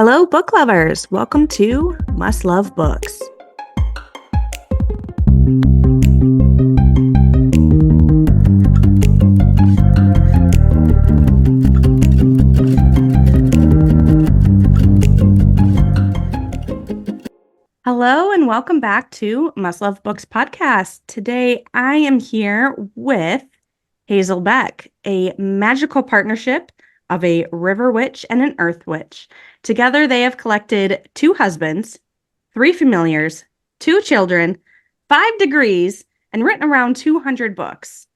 Hello, book lovers. Welcome to Must Love Books. Hello, and welcome back to Must Love Books podcast. Today, I am here with Hazel Beck, a magical partnership of a river witch and an earth witch. Together, they have collected 2 husbands, 3 familiars, 2 children, 5 degrees, and written around 200 books.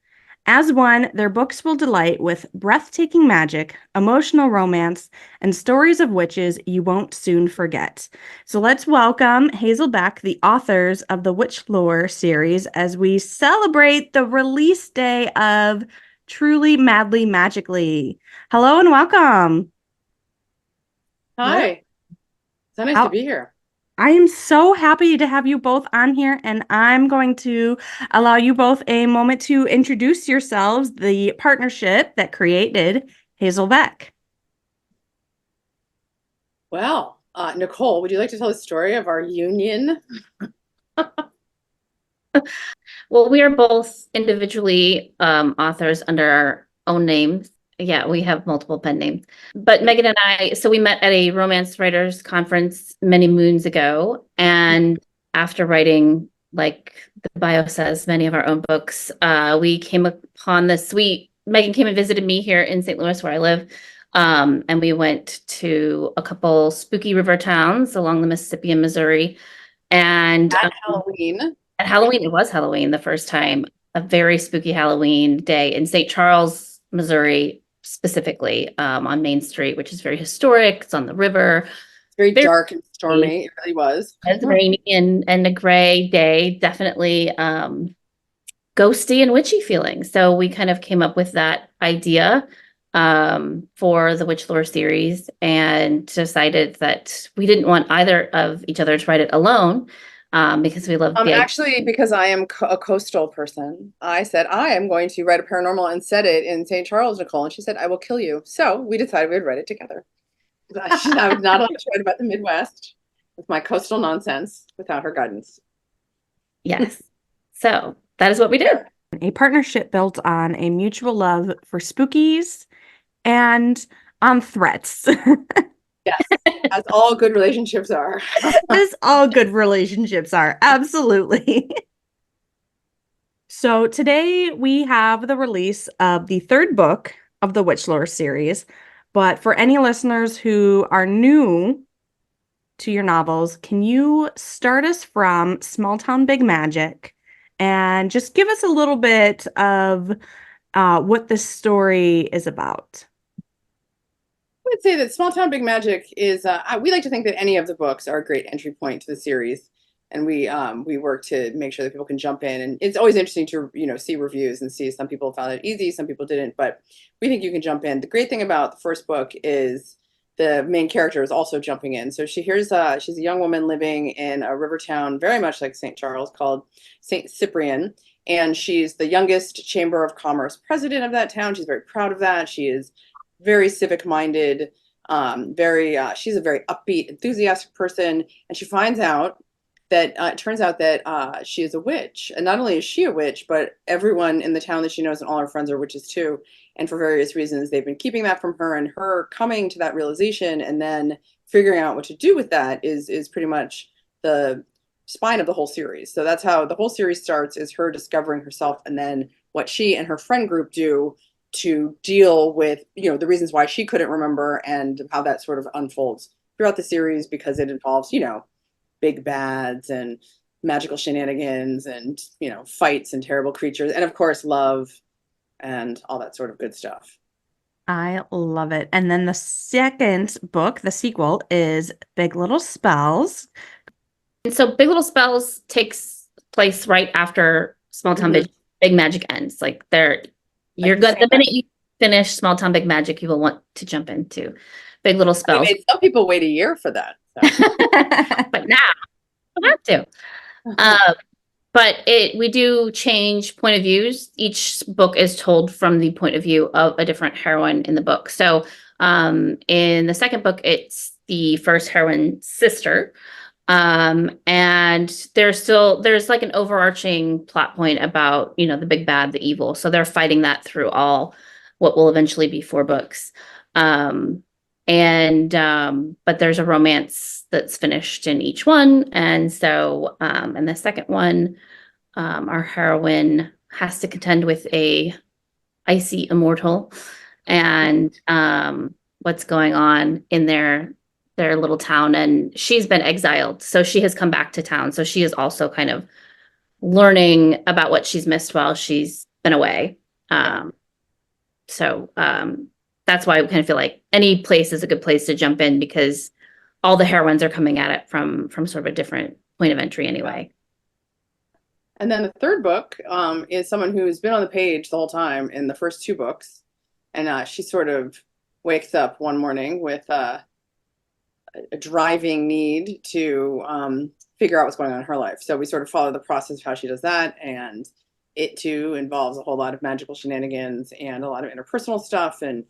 As one, their books will delight with breathtaking magic, emotional romance, and stories of witches you won't soon forget. So let's welcome Hazel Beck, the authors of the Witchlore series, as we celebrate the release day of Truly, Madly, Magically. Hello and welcome. Hi. So nice to be here. I am so happy to have you both on here, and I'm going to allow you both a moment to introduce yourselves, the partnership that created Hazel Beck. Well, Nicole, would you like to tell the story of our union? Well, we are both individually authors under our own names. Yeah, we have multiple pen names. But Megan and I, so we met at a romance writers conference many moons ago. And after writing, like the bio says, many of our own books, we came upon this sweet, Megan came and visited me here in St. Louis, where I live. And we went to a couple spooky river towns along the Mississippi and Missouri. And At Halloween. At Halloween, it was Halloween the first time, a very spooky Halloween day in St. Charles, Missouri, specifically on Main Street, which is very historic. It's on the river. It's very dark and stormy. It really was. It's rainy and a gray day, definitely ghosty and witchy feeling. So we kind of came up with that idea for the Witchlore series and decided that we didn't want either of each other to write it alone. Because we love actually, because I am a coastal person, I said I am going to write a paranormal and set it in St. Charles, Nicole, and she said I will kill you. So we decided we would write it together. I would not like to write about the Midwest with my coastal nonsense without her guidance. Yes. So that is what we did. A partnership built on a mutual love for spookies and on threats. Yes, as all good relationships are. As all good relationships are, absolutely. So today we have the release of the 3rd book of the Witchlore series. But for any listeners who are new to your novels, can you start us from Small Town Big Magic and just give us a little bit of what this story is about? I would say that Small Town Big Magic is, we like to think that any of the books are a great entry point to the series. And we work to make sure that people can jump in. And it's always interesting to, see reviews and see some people found it easy, some people didn't, but we think you can jump in. The great thing about the first book is the main character is also jumping in. So she's a young woman living in a river town, very much like St. Charles, called St. Cyprian. And she's the youngest Chamber of Commerce president of that town. She's very proud of that. She is very civic-minded, she's a very upbeat, enthusiastic person, and she finds out that it turns out that she is a witch. And not only is she a witch, but everyone in the town that she knows and all her friends are witches too. And for various reasons, they've been keeping that from her, and her coming to that realization and then figuring out what to do with that is pretty much the spine of the whole series. So that's how the whole series starts, is her discovering herself, and then what she and her friend group do to deal with, the reasons why she couldn't remember, and how that sort of unfolds throughout the series, because it involves, big bads and magical shenanigans and, fights and terrible creatures. And of course, love and all that sort of good stuff. I love it. And then the 2nd book, the sequel, is Big Little Spells. And so Big Little Spells takes place right after Small Town Big Magic ends. Like you're good. The minute you finish Small Town Big Magic, you will want to jump into Big Little Spells. I mean, some people wait a year for that. So. But now you have to. But we do change point of views. Each book is told from the point of view of a different heroine in the book. So In the second book, it's the first heroine's sister. And there's like an overarching plot point about, the big bad, the evil. So they're fighting that through all what will eventually be 4 books. But there's a romance that's finished in each one. And so, in the second one, our heroine has to contend with a icy immortal and, what's going on in their little town, and she's been exiled. So she has come back to town. So she is also kind of learning about what she's missed while she's been away. So that's why I kind of feel like any place is a good place to jump in, because all the heroines are coming at it from sort of a different point of entry anyway. And then the third book is someone who's been on the page the whole time in the first 2 books. And she sort of wakes up one morning with a driving need to figure out what's going on in her life. So we sort of follow the process of how she does that. And it too involves a whole lot of magical shenanigans and a lot of interpersonal stuff. And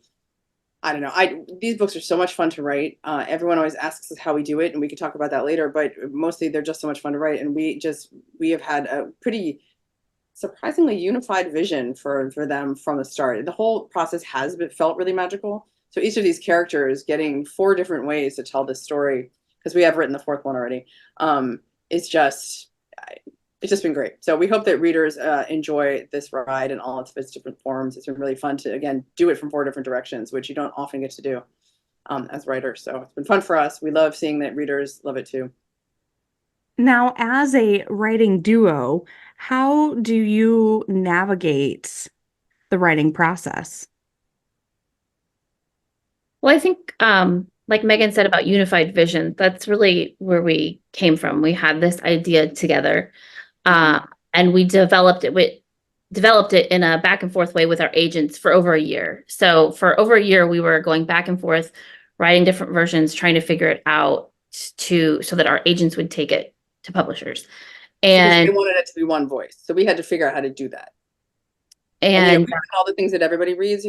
I don't know, these books are so much fun to write. Everyone always asks us how we do it, and we can talk about that later, but mostly they're just so much fun to write. And we have had a pretty surprisingly unified vision for them from the start. The whole process has felt really magical. So each of these characters getting 4 different ways to tell this story, because we have written the 4th one already, it's just been great. So we hope that readers enjoy this ride in all its different forms. It's been really fun to, again, do it from 4 different directions, which you don't often get to do as writers. So it's been fun for us. We love seeing that readers love it too. Now, as a writing duo, how do you navigate the writing process? Well, I think, like Megan said about unified vision, that's really where we came from. We had this idea together, and we developed it in a back and forth way with our agents for over a year. So for over a year, we were going back and forth, writing different versions, trying to figure it out so that our agents would take it to publishers. And because they wanted it to be one voice. So we had to figure out how to do that. And all the things that everybody reads,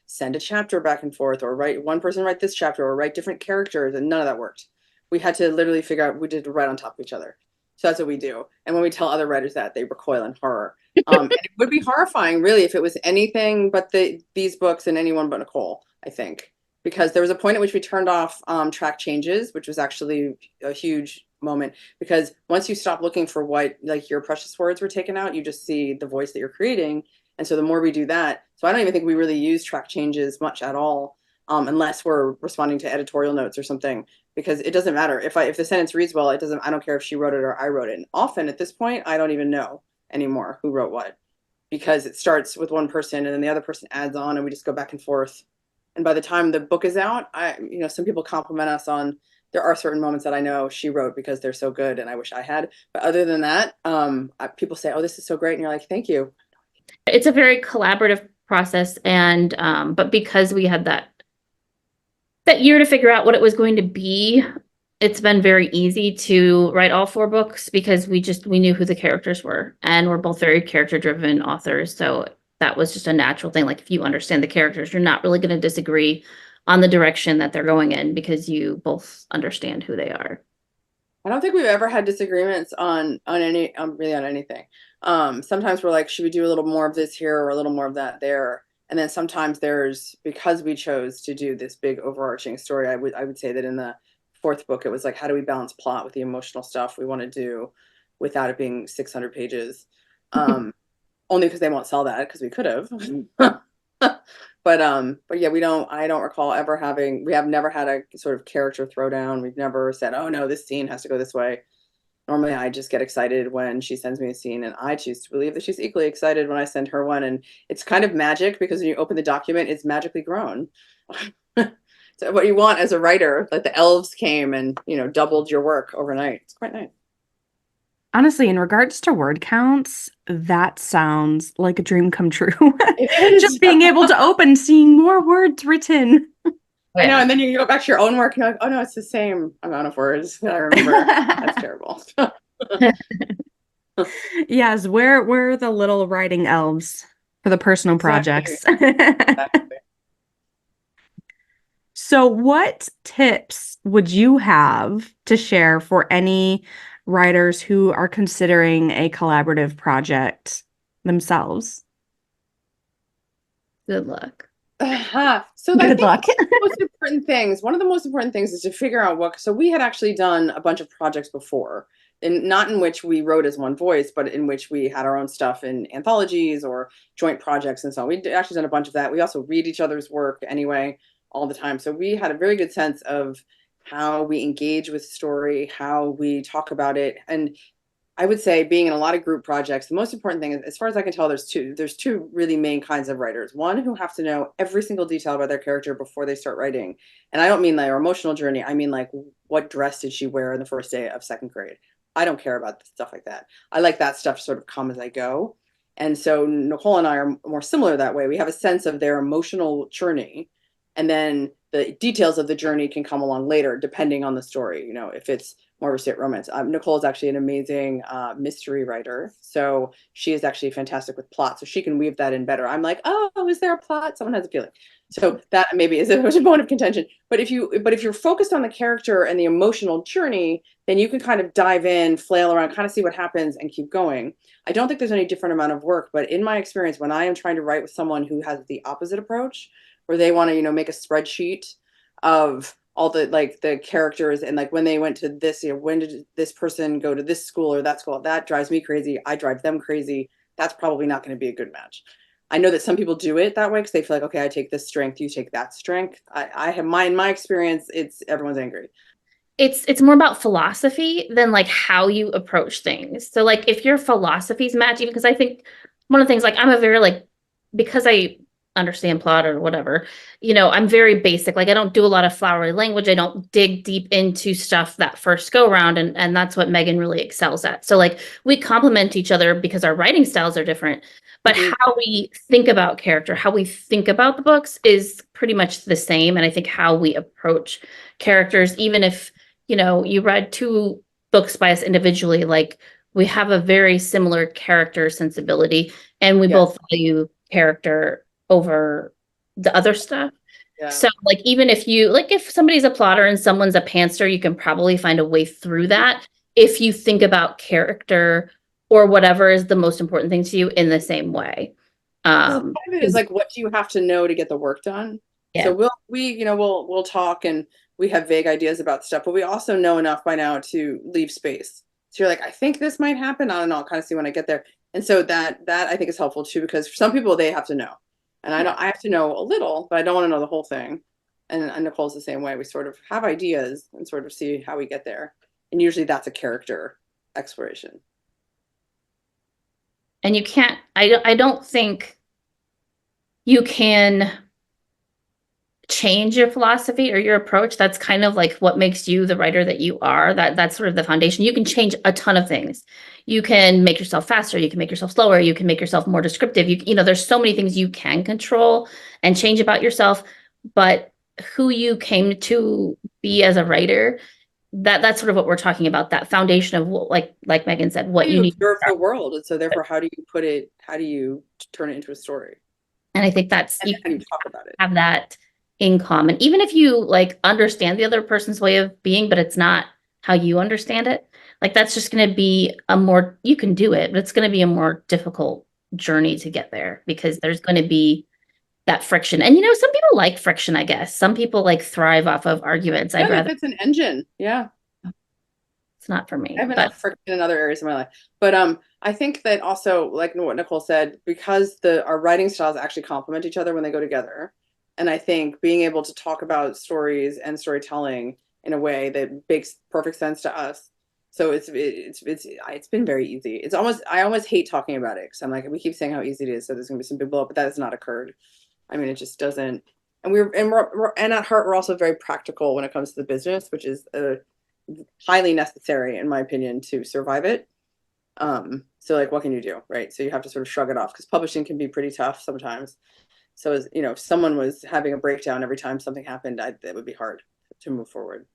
send a chapter back and forth, or one person write this chapter, or write different characters, and none of that worked. We had to literally figure out, we did write on top of each other. So that's what we do. And when we tell other writers that, they recoil in horror. And it would be horrifying, really, if it was anything but these books and anyone but Nicole, I think. Because there was a point at which we turned off track changes, which was actually a huge moment. Because once you stop looking for what, like, your precious words were taken out, you just see the voice that you're creating. And so the more we do that, so I don't even think we really use track changes much at all, unless we're responding to editorial notes or something, because it doesn't matter. If the sentence reads well, I don't care if she wrote it or I wrote it. And often at this point, I don't even know anymore who wrote what, because it starts with one person and then the other person adds on, and we just go back and forth. And by the time the book is out, some people compliment us on, there are certain moments that I know she wrote because they're so good and I wish I had. But other than that, people say, "Oh, this is so great." And you're like, "Thank you." It's a very collaborative process. And, but because we had that year to figure out what it was going to be, it's been very easy to write all 4 books, because we knew who the characters were, and we're both very character driven authors. So that was just a natural thing. Like, if you understand the characters, you're not really going to disagree on the direction that they're going in, because you both understand who they are. I don't think we've ever had disagreements on anything. Sometimes we're like, should we do a little more of this here or a little more of that there? And then sometimes because we chose to do this big overarching story, I would say that in the 4th book, it was like, how do we balance plot with the emotional stuff we want to do without it being 600 pages? Only because they won't sell that, because we could have. But yeah, I don't recall we have never had a sort of character throwdown. We've never said, "Oh no, this scene has to go this way." Normally I just get excited when she sends me a scene, and I choose to believe that she's equally excited when I send her one. And it's kind of magic, because when you open the document, it's magically grown. So what you want as a writer, like the elves came and, doubled your work overnight. It's quite nice. Honestly, in regards to word counts, that sounds like a dream come true. Just being able to open, seeing more words written. I know, and then you go back to your own work and you're like, oh no, it's the same amount of words that I remember. That's terrible. Yes, where are the little writing elves for the personal projects? Exactly. So what tips would you have to share for any writers who are considering a collaborative project themselves? Good luck. So I Good think luck. one of the most important things is to figure out what, so we had actually done a bunch of projects before, and not in which we wrote as one voice, but in which we had our own stuff in anthologies or joint projects and so on. We'd actually done a bunch of that. We also read each other's work anyway, all the time. So we had a very good sense of how we engage with story, how we talk about it. And I would say being in a lot of group projects, the most important thing is, as far as I can tell, there's two really main kinds of writers. One who have to know every single detail about their character before they start writing. And I don't mean their emotional journey. I mean, like, what dress did she wear on the first day of second grade? I don't care about stuff like that. I like that stuff to sort of come as I go. And so Nicole and I are more similar that way. We have a sense of their emotional journey, and then the details of the journey can come along later, depending on the story. You know, if it's more of a straight romance. Nicole is actually an amazing mystery writer. So she is actually fantastic with plot. So she can weave that in better. I'm like, oh, is there a plot? Someone has a feeling. So that maybe is a bone of contention. But if you're focused on the character and the emotional journey, then you can kind of dive in, flail around, kind of see what happens and keep going. I don't think there's any different amount of work, but in my experience, when I am trying to write with someone who has the opposite approach, where they want to, make a spreadsheet of all the characters and like when they went to this, when did this person go to this school or that school, that drives me crazy. I drive them crazy. That's probably not going to be a good match. I know that some people do it that way because they feel like, okay, I take this strength, you take that strength. I have in my experience, it's everyone's angry. It's more about philosophy than like how you approach things. So like if your philosophies match, even because I think one of the things, like I'm a very like, because I understand plot or whatever, I'm very basic. Like I don't do a lot of flowery language. I don't dig deep into stuff that first go around. And that's what Megan really excels at. So like we complement each other because our writing styles are different, but how we think about character, how we think about the books is pretty much the same. And I think how we approach characters, even if you read two books by us individually, like we have a very similar character sensibility and we both value character over the other stuff. Yeah. So like, even if somebody's a plotter and someone's a pantser, you can probably find a way through that if you think about character or whatever is the most important thing to you in the same way. Part of it is like, what do you have to know to get the work done? Yeah. So we'll talk and we have vague ideas about stuff, but we also know enough by now to leave space. So you're like, I think this might happen. I don't know. I'll kind of see when I get there. And so that I think is helpful too, because for some people they have to know. And I have to know a little, but I don't want to know the whole thing. And Nicole's the same way. We sort of have ideas and sort of see how we get there. And usually that's a character exploration. And you can't, I don't think you can change your philosophy or your approach. That's kind of like what makes you the writer that you are. That's sort of the foundation. You can change a ton of things. You can make yourself faster. You can make yourself slower. You can make yourself more descriptive. There's so many things you can control and change about yourself, but who you came to be as a writer, that's sort of what we're talking about. That foundation of what, like Megan said, what you need to observe the world. And so therefore, how do you turn it into a story? And I think that's, you can talk about it. Have that in common, even if you like understand the other person's way of being, but it's not how you understand it. Like that's just going to be you can do it, but it's going to be a more difficult journey to get there because there's going to be that friction. And some people like friction, I guess. Some people like thrive off of arguments. If it's an engine. Yeah. It's not for me. I have enough friction in other areas of my life. But I think that also, like what Nicole said, because our writing styles actually complement each other when they go together. And I think being able to talk about stories and storytelling in a way that makes perfect sense to us. So it's been very easy. I almost hate talking about it because I'm like, we keep saying how easy it is. So there's gonna be some big blow up, but that has not occurred. I mean, it just doesn't. And we're at heart, we're also very practical when it comes to the business, which is highly necessary, in my opinion, to survive it. So like, what can you do, right? So you have to sort of shrug it off because publishing can be pretty tough sometimes. So as if someone was having a breakdown every time something happened, it would be hard to move forward.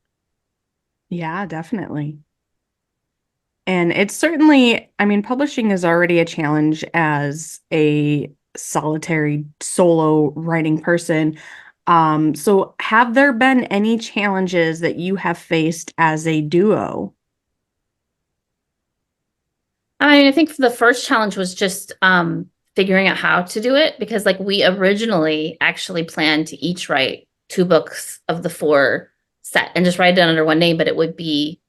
Yeah, definitely. And it's certainly, I mean, publishing is already a challenge as a solitary solo writing person. So have there been any challenges that you have faced as a duo? I think the first challenge was just figuring out how to do it, because like we originally actually planned to each write 2 books of the 4 set and just write it under one name, but it would be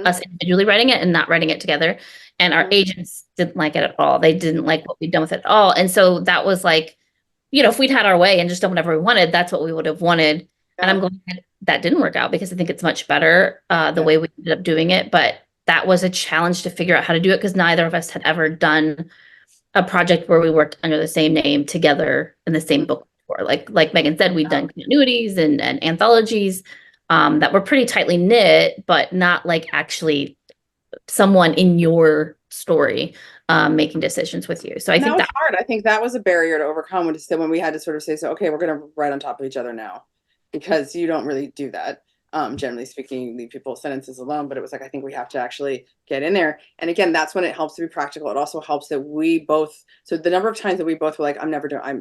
us individually writing it and not writing it together. And our agents didn't like it at all. They didn't like what we'd done with it at all. And so that was like, if we'd had our way and just done whatever we wanted, that's what we would have wanted. And I'm glad that didn't work out, because I think it's much better the way we ended up doing it. But that was a challenge to figure out how to do it, because neither of us had ever done a project where we worked under the same name together in the same book before. Like Megan said, we've done continuities and anthologies that were pretty tightly knit, but not like actually someone in your story making decisions with you. So I think that was hard. I think that was a barrier to overcome when we had to sort of say, so, okay, we're going to write on top of each other now, because you don't really do that. Generally speaking, you leave people's sentences alone, but it was like, I think we have to actually get in there. And again, that's when it helps to be practical. It also helps that we both, so the number of times that we both were like, I'm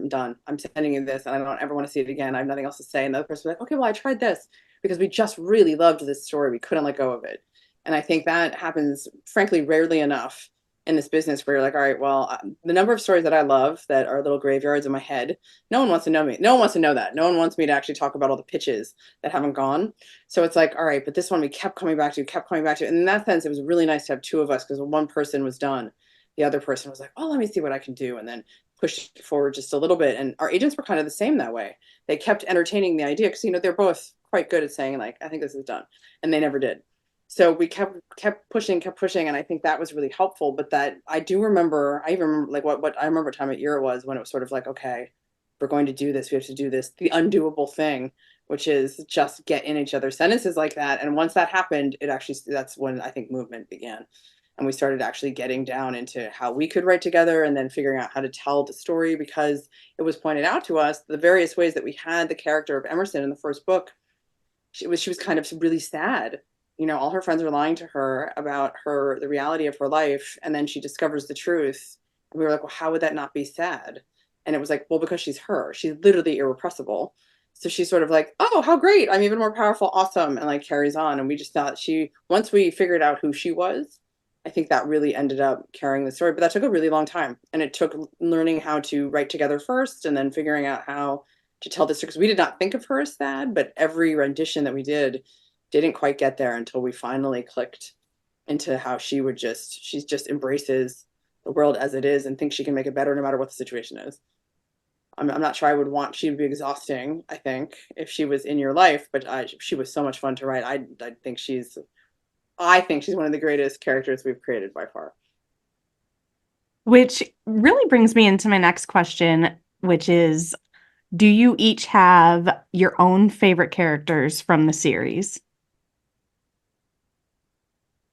done. I'm sending you this and I don't ever want to see it again. I have nothing else to say. And the other person was like, okay, well, I tried this because we just really loved this story. We couldn't let go of it. And I think that happens, frankly, rarely enough in this business, where you're like, all right, well, the number of stories that I love that are little graveyards in my head, no one wants to know me. No one wants to know that. No one wants me to actually talk about all the pitches that haven't gone. So it's like, all right, but this one we kept coming back to. And in that sense, it was really nice to have 2 of us, because when one person was done, the other person was like, oh, let me see what I can do. And then pushed forward just a little bit. And our agents were kind of the same that way. They kept entertaining the idea, because, they're both quite good at saying, like, I think this is done. And they never did. So we kept pushing, and I think that was really helpful. But that I even remember like what I remember what time of year it was, when it was sort of like, okay, we're going to do this. We have to do this, the undoable thing, which is just get in each other's sentences like that. And once that happened, that's when I think movement began. And we started actually getting down into how we could write together, and then figuring out how to tell the story, because it was pointed out to us the various ways that we had the character of Emerson in the first book. She was kind of really sad. All her friends are lying to her about the reality of her life. And then she discovers the truth. And we were like, well, how would that not be sad? And it was like, well, because she's her. She's literally irrepressible. So she's sort of like, oh, how great. I'm even more powerful. Awesome. And like carries on. And we just thought once we figured out who she was, I think that really ended up carrying the story. But that took a really long time. And it took learning how to write together first, and then figuring out how to tell this, because we did not think of her as sad, but every rendition that we didn't quite get there until we finally clicked into how she just embraces the world as it is and thinks she can make it better no matter what the situation is. I'm not sure I would want she to be exhausting, I think, if she was in your life, but she was so much fun to write. I think she's one of the greatest characters we've created by far. Which really brings me into my next question, which is, do you each have your own favorite characters from the series?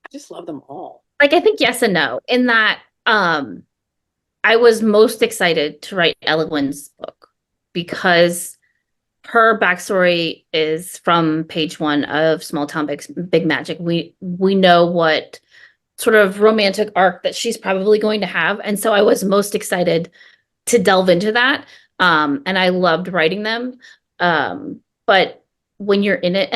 I just love them all. Like, I think yes and no, in that I was most excited to write Elowen's book, because her backstory is from page 1 of Small Town Big Magic. We know what sort of romantic arc that she's probably going to have. And so I was most excited to delve into that. And I loved writing them. But when you're in it,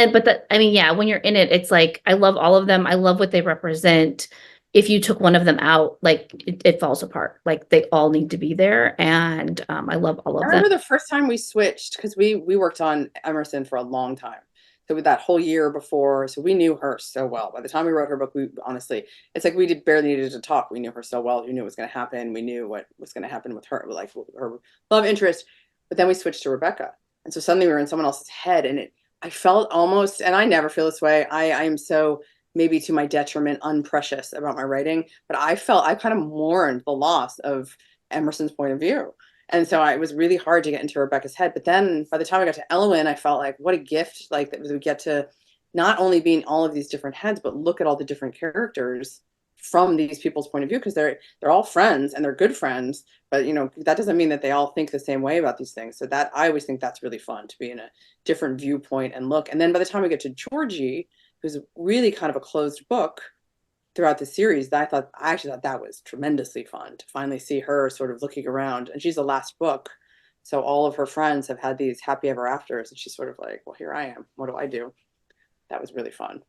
when you're in it, it's like, I love all of them. I love what they represent. If you took one of them out, like it falls apart. Like they all need to be there. And I love all of them. I remember the first time we switched, because we worked on Emerson for a long time. So with that whole year before, so we knew her so well. By the time we wrote her book, we honestly, it's like we barely needed to talk. We knew her so well. We knew what was going to happen. We knew what was going to happen with her, like her love interest. But then we switched to Rebecca. And so suddenly we were in someone else's head, and I felt almost, and I never feel this way. I am so, maybe to my detriment, unprecious about my writing, but I kind of mourned the loss of Emerson's point of view. And so it was really hard to get into Rebecca's head. But then by the time I got to Elowen, I felt like, what a gift, like that we get to not only be in all of these different heads, but look at all the different characters from these people's point of view, because they're all friends and they're good friends. But that doesn't mean that they all think the same way about these things. So that I always think that's really fun, to be in a different viewpoint and look. And then by the time we get to Georgie, who's really kind of a closed book throughout the series, I actually thought that was tremendously fun to finally see her sort of looking around. And she's the last book, So all of her friends have had these happy ever afters, and she's sort of like, well, here I am. What do I do? That was really fun.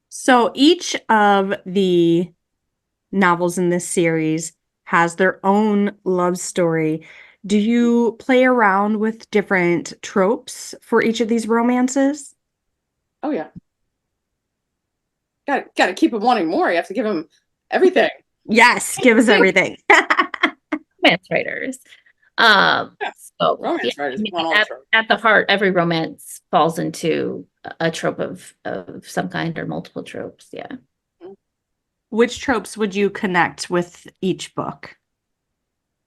So each of the novels in this series has their own love story. Do you play around with different tropes for each of these romances? Oh yeah. Got to keep him wanting more. You have to give him everything. Yes, give us everything. Romance writers. Yeah. So Romance writers want all the tropes. at the heart, every romance falls into a trope of some kind or multiple tropes. Yeah. Which tropes would you connect with each book?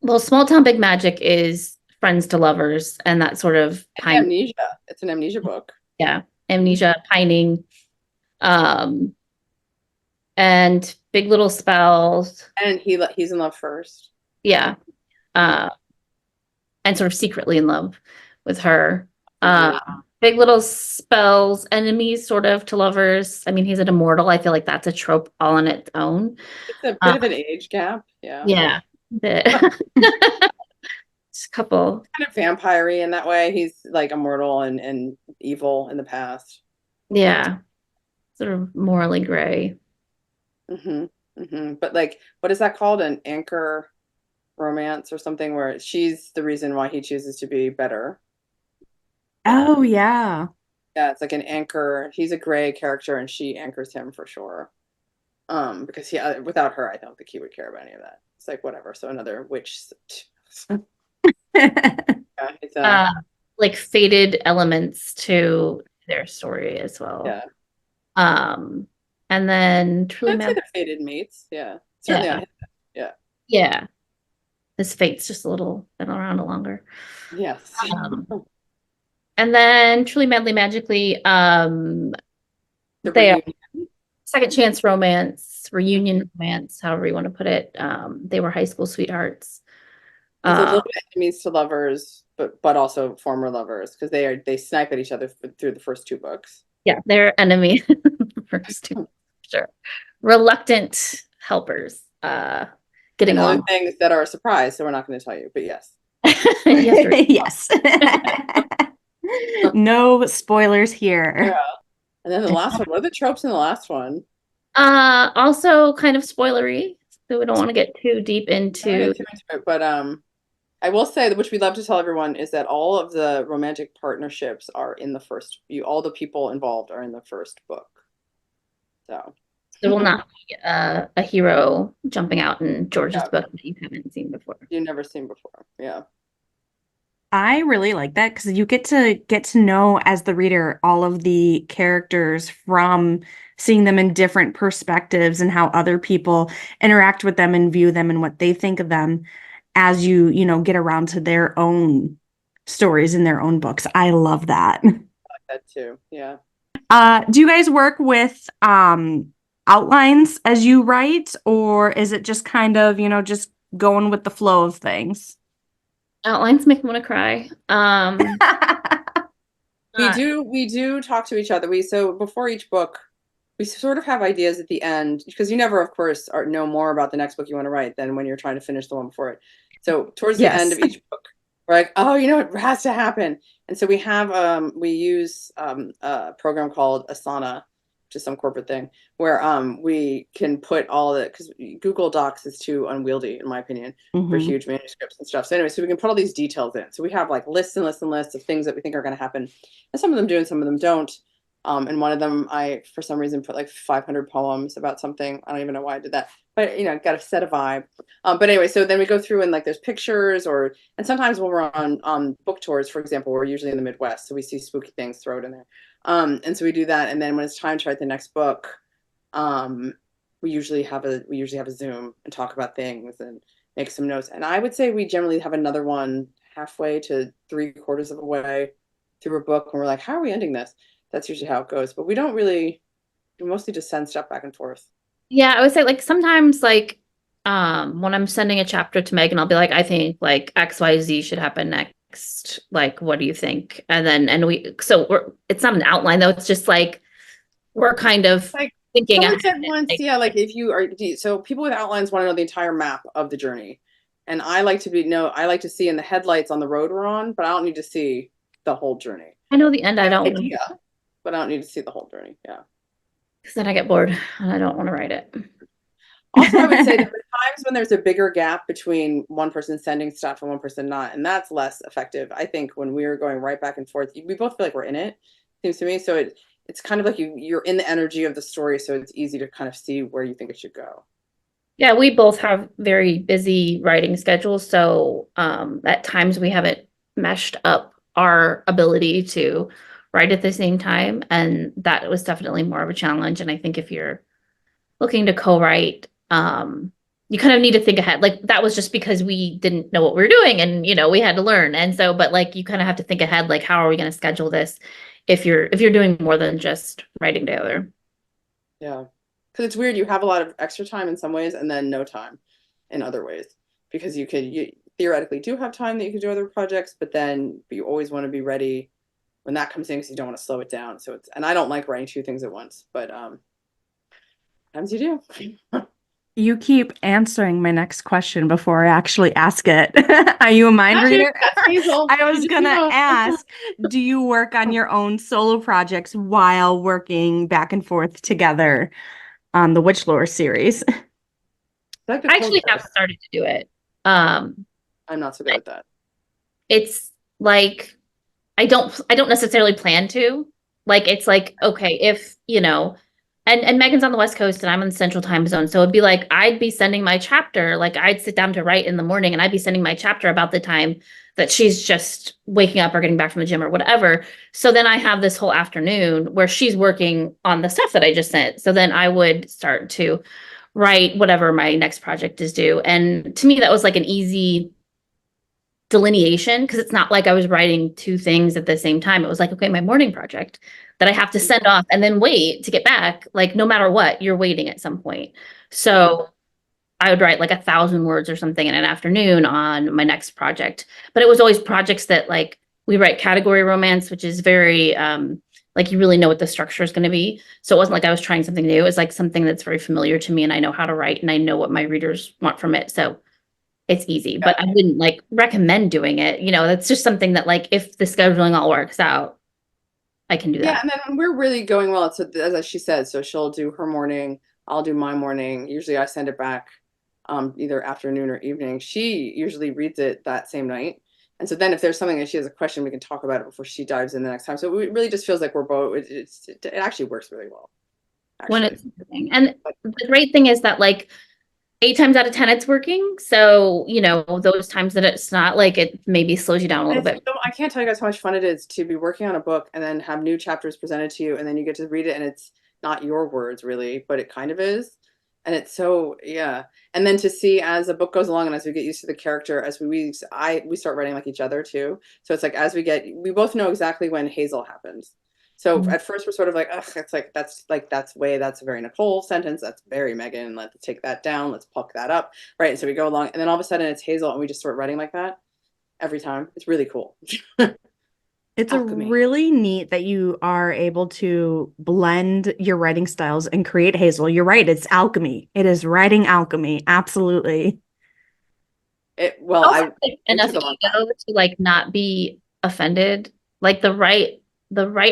Well, Small Town Big Magic is friends to lovers, and that sort of Amnesia. It's an amnesia book. Yeah, amnesia, pining, and Big Little Spells. And he's in love first. Yeah, and sort of secretly in love with her. Big Little Spells, enemies sort of to lovers. I mean, he's an immortal. I feel like that's a trope all on its own. It's a bit of an age gap. Yeah. Yeah. Just a couple. Kind of vampire-y in that way. He's like immortal and evil in the past. Yeah. Sort of morally gray. But like, what is that called? An anchor romance or something where she's the reason why he chooses to be better. Oh, yeah. Yeah, it's like an anchor. He's a gray character and she anchors him for sure. Because without her, I don't think he would care about any of that. It's like, whatever. So another witch. Yeah, like faded elements to their story as well. Yeah. And then Truly I'd say they're fated mates. Yeah. Certainly. Yeah. Yeah. His fate's just been around longer. Yes. And then Truly Madly Magically, they are second chance romance, reunion romance, however you want to put it. They were high school sweethearts. It's a little bit enemies to lovers, but also former lovers, because they snipe at each other through the first two books. Yeah, they're enemies. First two, sure. Reluctant helpers. Getting and along. other things that are a surprise, so we're not going to tell you, but yes. Yes. No spoilers here. Yeah. And then the last one, what are the tropes in the last one? Also kind of spoilery, so we don't want to get too deep into it, but I will say that, which we love to tell everyone, is that all of the romantic partnerships are in the first. All the people involved are in the first book. So there will not be a hero jumping out in George's book that you haven't seen before. You've never seen before. Yeah. I really like that because you get to know, as the reader, all of the characters from seeing them in different perspectives and how other people interact with them and view them and what they think of them as you get around to their own stories in their own books. I love that. I like that too. Yeah. Do you guys work with outlines as you write, or is it just kind of, just going with the flow of things? Outlines make me want to cry. We do talk to each other. So before each book, we sort of have ideas at the end, because you never, of course, know more about the next book you want to write than when you're trying to finish the one before it. So towards the end of each book, we're like, oh, it has to happen. And so we use a program called Asana, which is some corporate thing, where we can put all the, because Google Docs is too unwieldy, in my opinion, for huge manuscripts and stuff. So anyway, so we can put all these details in. So we have like lists and lists and lists of things that we think are going to happen. And some of them do and some of them don't. And one of them, I, for some reason, put like 500 poems about something. I don't even know why I did that, but got to set a vibe. But anyway, so then we go through and like there's pictures, and sometimes when we're on book tours, for example, we're usually in the Midwest, so we see spooky things, throw it in there. And so we do that, and then when it's time to write the next book, we usually have a Zoom and talk about things and make some notes. And I would say we generally have another one halfway to 3/4 of the way through a book, and we're like, how are we ending this? That's usually how it goes. But we mostly just send stuff back and forth. Yeah, I would say like sometimes like when I'm sending a chapter to Megan, I'll be like, I think like XYZ should happen next. Like, what do you think? And then it's not an outline though. It's just like we're kind of like thinking. Someone said once, like if you are, so people with outlines want to know the entire map of the journey. And I like to see in the headlights on the road we're on, but I don't need to see the whole journey. I know the end. I don't, Idea, but I don't need to see the whole journey. Yeah. because then I get bored and I don't want to write it. Also, I would say there are times when there's a bigger gap between one person sending stuff and one person not, and that's less effective. I think when we're going right back and forth, we both feel like we're in it, seems to me. So it's kind of like you're in the energy of the story, so it's easy to kind of see where you think it should go. Yeah, we both have very busy writing schedules, so at times we haven't meshed up our ability to write at the same time, and that was definitely more of a challenge. And I think if you're looking to co-write, you kind of need to think ahead. Like that was just because we didn't know what we were doing, and we had to learn. And so, but like you kind of have to think ahead, like how are we going to schedule this if you're doing more than just writing together. Yeah. Because it's weird, you have a lot of extra time in some ways and then no time in other ways. Because you theoretically do have time that you could do other projects, but you always want to be ready when that comes in because you don't want to slow it down. And I don't like writing two things at once, but sometimes you do. You keep answering my next question before I actually ask it. Are you a mind reader? I was gonna ask, do you work on your own solo projects while working back and forth together on the Witchlore series? I actually have started to do it. I'm not so good at that. It's like I don't necessarily plan to. Like it's like, okay, if and Megan's on the West Coast and I'm in the Central Time Zone. So it'd be like I'd be sending my chapter, like I'd sit down to write in the morning and I'd be sending my chapter about the time that she's just waking up or getting back from the gym or whatever. So then I have this whole afternoon where she's working on the stuff that I just sent. So then I would start to write whatever my next project is due. And to me, that was like an easy delineation because it's not like I was writing two things at the same time. It was like, okay, my morning project that I have to send off and then wait to get back. Like no matter what, you're waiting at some point. So I would write like 1,000 words or something in an afternoon on my next project. But it was always projects that like we write category romance, which is very like you really know what the structure is going to be. So it wasn't like I was trying something new. It was like something that's very familiar to me and I know how to write and I know what my readers want from it. So it's easy, but I wouldn't like recommend doing it. That's just something that like if the scheduling all works out, I can do that. Yeah, and then we're really going well. So as she said, so she'll do her morning, I'll do my morning. Usually I send it back either afternoon or evening. She usually reads it that same night. And so then if there's something that she has a question, we can talk about it before she dives in the next time. So it really just feels like we're both, it actually works really well. When it's and the great thing is that like 8 times out of 10 it's working. So, those times that it's not, like it maybe slows you down a little bit. I can't tell you guys how much fun it is to be working on a book and then have new chapters presented to you and then you get to read it and it's not your words really, but it kind of is. And it's so, yeah. And then to see as the book goes along and as we get used to the character, as we start writing like each other too. So it's like as we both know exactly when Hazel happens. So at first we're sort of like, ugh, it's like that's a very Nicole sentence. That's very Megan. Let's take that down. Let's pluck that up. Right. And so we go along and then all of a sudden it's Hazel and we just start writing like that every time. It's really cool. It's really neat that you are able to blend your writing styles and create Hazel. You're right. It's alchemy. It is writing alchemy. Absolutely. Enough ego to like not be offended. Like the right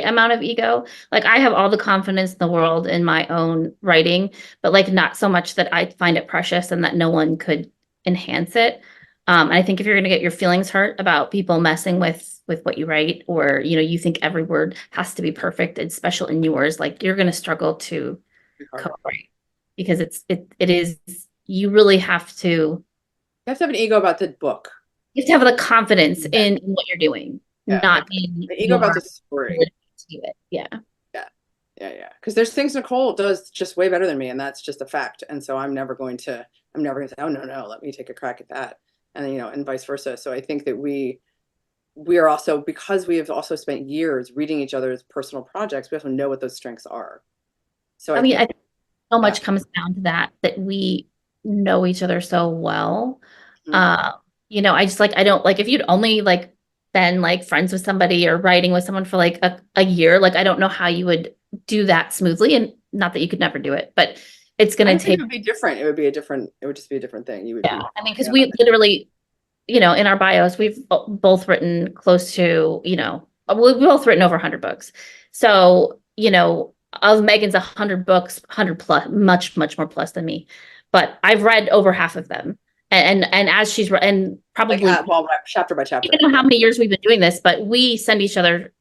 amount of ego. Like I have all the confidence in the world in my own writing, but like not so much that I find it precious and that no one could enhance it. I think if you're going to get your feelings hurt about people messing with what you write, or you think every word has to be perfect and special in yours, like you're going to struggle to co-write because it is you really have to. You have to have an ego about the book. You have to have the confidence in what you're doing. Not being the ego about the story. To do it. Yeah. Because there's things Nicole does just way better than me, and that's just a fact. And so I'm never going to say, oh no, let me take a crack at that, and then, and vice versa. So I think that we are also, because we have also spent years reading each other's personal projects, we also know what those strengths are. So I think so much comes down to that we know each other so well. Mm-hmm. I just like I don't like if you'd only like been like friends with somebody or writing with someone for like a year, like I don't know how you would do that smoothly, and not that you could never do it, but it's I going don't to think take. it would be different. It would just be a different thing. You would Yeah, be. I mean, because we literally, in our bios, we've both written close to, we've both written over 100 books. So, of Megan's 100 books, 100 plus, much, much more plus than me. But I've read over half of them. And as she's read, and Like, probably, well, chapter by I chapter. don't know how many years we've been doing this, but we send each other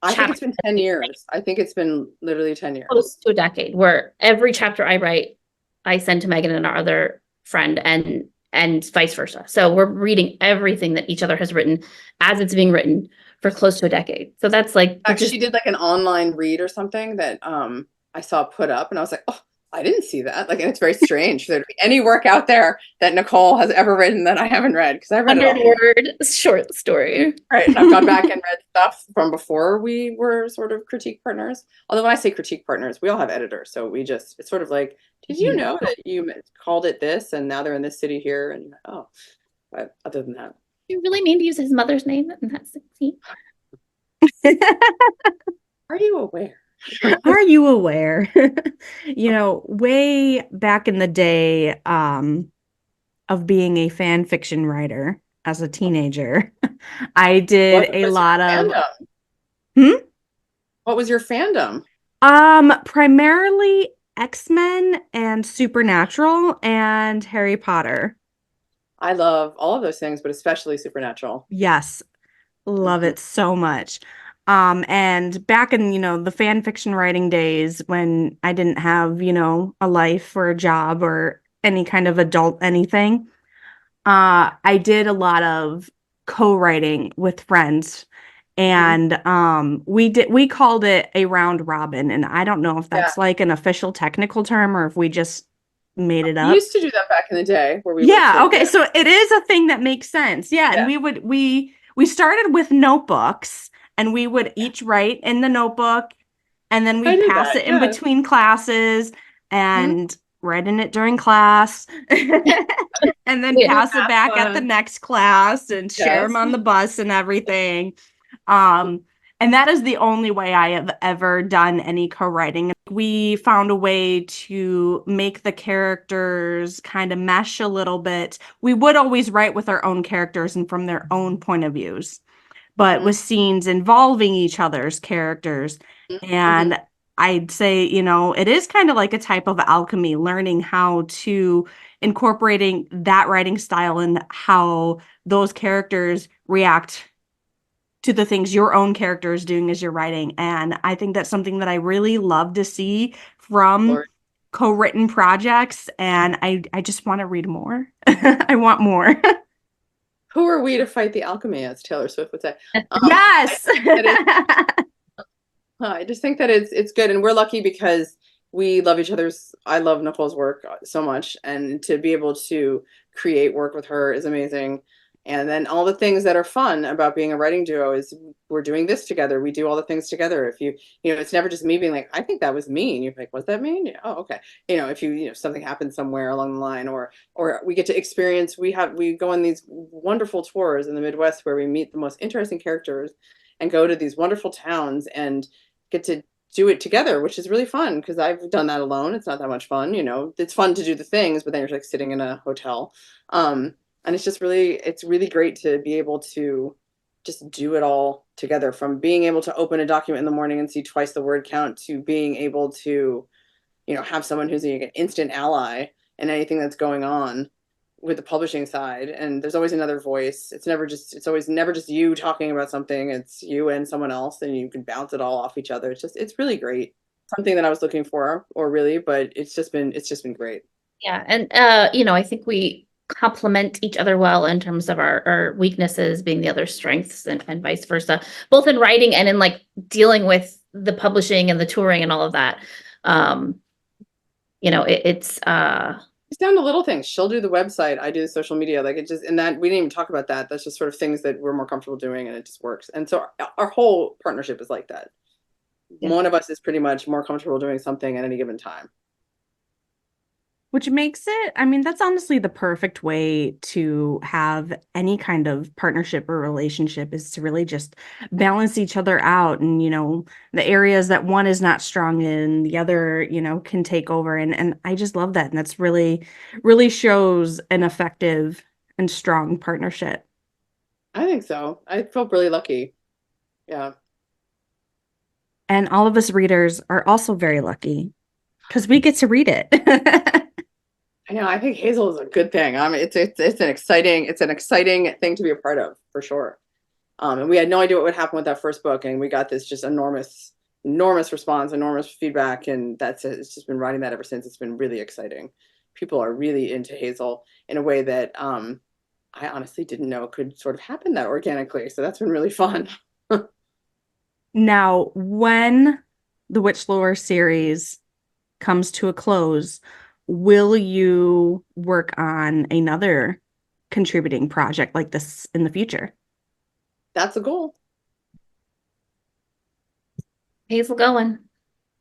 I think it's chapters been 10 years. I think it's been literally 10 years. close to a decade, where every chapter I write, I send to Megan and our other friend, and vice versa. So we're reading everything that each other has written as it's being written for close to a decade. So that's like, She did like an online read or something that I saw put up, and I was like, oh, I didn't see that. Like, and it's very strange for there to be any work out there that Nicole has ever written that I haven't read, because I read it all. 100-word short story. Right. And I've gone back and read stuff from before we were sort of critique partners. Although when I say critique partners, we all have editors. So it's sort of like, did you know that you called it this and now they're in this city here? And oh, but other than that. You really mean to use his mother's name? And that's it. Are you aware? Are you aware? Way back in the day, of being a fan fiction writer as a teenager, I did a lot of fandom? What was your fandom? Primarily X-Men and Supernatural and Harry Potter. I love all of those things, but especially Supernatural. Yes, love it so much. And back in, the fan fiction writing days when I didn't have, a life or a job or any kind of adult anything, I did a lot of co-writing with friends. And we called it a round robin. And I don't know if that's like an official technical term or if we just made it up. We used to do that back in the day where we okay, so it is a thing that makes sense. Yeah, and we started with notebooks, and we would each write in the notebook, and then we'd pass it in between classes and write in it during class, and then pass it back at the next class and share them on the bus and everything. And that is the only way I have ever done any co-writing. We found a way to make the characters kind of mesh a little bit. We would always write with our own characters and from their own point of views, but with scenes involving each other's characters. And I'd say, it is kind of like a type of alchemy, learning how to incorporating that writing style and how those characters react to the things your own character is doing as you're writing. And I think that's something that I really love to see from co-written projects. And I just want to read more. I want more. Who are we to fight the alchemy, as Taylor Swift would say? Yes. I just think that it's good. And we're lucky because we love each other's. I love Nicole's work so much. And to be able to create work with her is amazing. And then all the things that are fun about being a writing duo is we're doing this together. We do all the things together. If it's never just me being like, I think that was me. And you're like, what's that mean? Yeah, oh, okay. If something happens somewhere along the line, or we get to experience, we go on these wonderful tours in the Midwest where we meet the most interesting characters and go to these wonderful towns and get to do it together, which is really fun because I've done that alone. It's not that much fun. It's fun to do the things, but then you're like sitting in a hotel. And it's just it's really great to be able to just do it all together, from being able to open a document in the morning and see twice the word count to being able to, have someone who's an instant ally in anything that's going on with the publishing side. And there's always another voice. It's always never just you talking about something. It's you and someone else, and you can bounce it all off each other. It's really great. Something that I was looking for, but it's just been great. Yeah. And, I think we complement each other well in terms of our weaknesses being the other's strengths, and vice versa, both in writing and in like dealing with the publishing and the touring and all of that. It's down to little things. She'll do the website, I do the social media. And that we didn't even talk about that. That's just sort of things that we're more comfortable doing, and it just works. And so our whole partnership is like that. Yeah. One of us is pretty much more comfortable doing something at any given time. Which makes it, I mean, that's honestly the perfect way to have any kind of partnership or relationship, is to really just balance each other out. And, the areas that one is not strong in, the other, can take over. And I just love that. And that's really, really shows an effective and strong partnership. I think so. I felt really lucky. Yeah. And all of us readers are also very lucky because we get to read it. I know. I think Hazel is a good thing. I mean, it's an exciting thing to be a part of, for sure. And we had no idea what would happen with that first book, and we got this just enormous response, enormous feedback, and that's it. It's just been writing that ever since. It's been really exciting. People are really into Hazel in a way that I honestly didn't know could sort of happen that organically. So that's been really fun. Now, when the Witchlore series comes to a close, will you work on another contributing project like this in the future? That's a goal. Hazel going.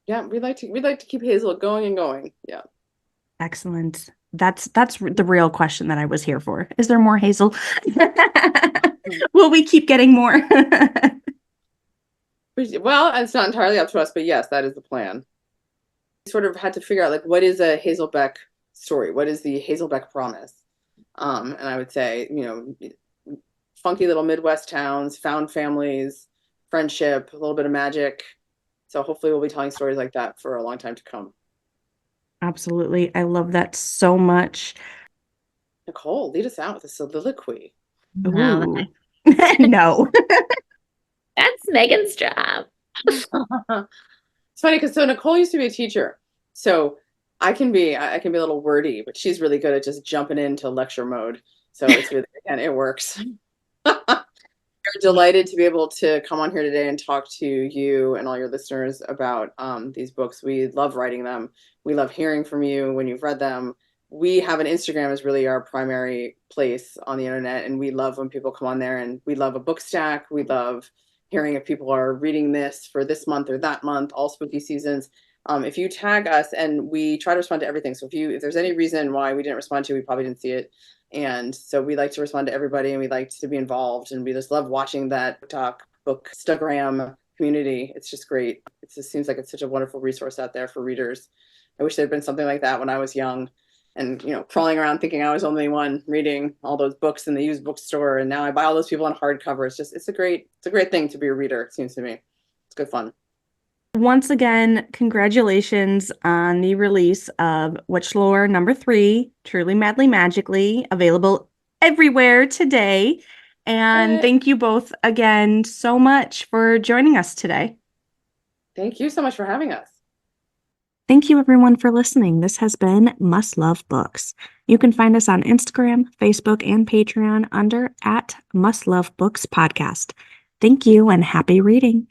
Yeah, we'd like to keep Hazel going and going. Yeah. Excellent. That's the real question that I was here for. Is there more Hazel? Will we keep getting more? Well, it's not entirely up to us, but yes, that is the plan. We sort of had to figure out, like, what is a Hazel Beck story? What is the Hazel Beck promise? And I would say, funky little Midwest towns, found families, friendship, a little bit of magic. So hopefully we'll be telling stories like that for a long time to come. Absolutely. I love that so much. Nicole, lead us out with a soliloquy. No, Ooh. No. that's Megan's job. It's funny because Nicole used to be a teacher, so I can be a little wordy, but she's really good at just jumping into lecture mode. So it's really, again, it works. We're delighted to be able to come on here today and talk to you and all your listeners about these books. We love writing them. We love hearing from you when you've read them. We have an Instagram as really our primary place on the internet, and we love when people come on there, and we love a book stack. We love hearing if people are reading this for this month or that month, all spooky seasons. If you tag us, and we try to respond to everything. So if there's any reason why we didn't respond to, we probably didn't see it. And so we like to respond to everybody, and we like to be involved, and we just love watching that book Instagram community. It's just great. It just seems like it's such a wonderful resource out there for readers. I wish there'd been something like that when I was young, and crawling around thinking I was the only one reading all those books in the used bookstore, and now I buy all those people on hardcover. It's a great thing to be a reader, it seems to me. It's good fun. Once again, congratulations on the release of Witchlore #3, Truly Madly Magically, available everywhere today. And thank you both again so much for joining us today. Thank you so much for having us. Thank you everyone for listening. This has been Must Love Books. You can find us on Instagram, Facebook, and Patreon under @MustLoveBooksPodcast. Thank you and happy reading.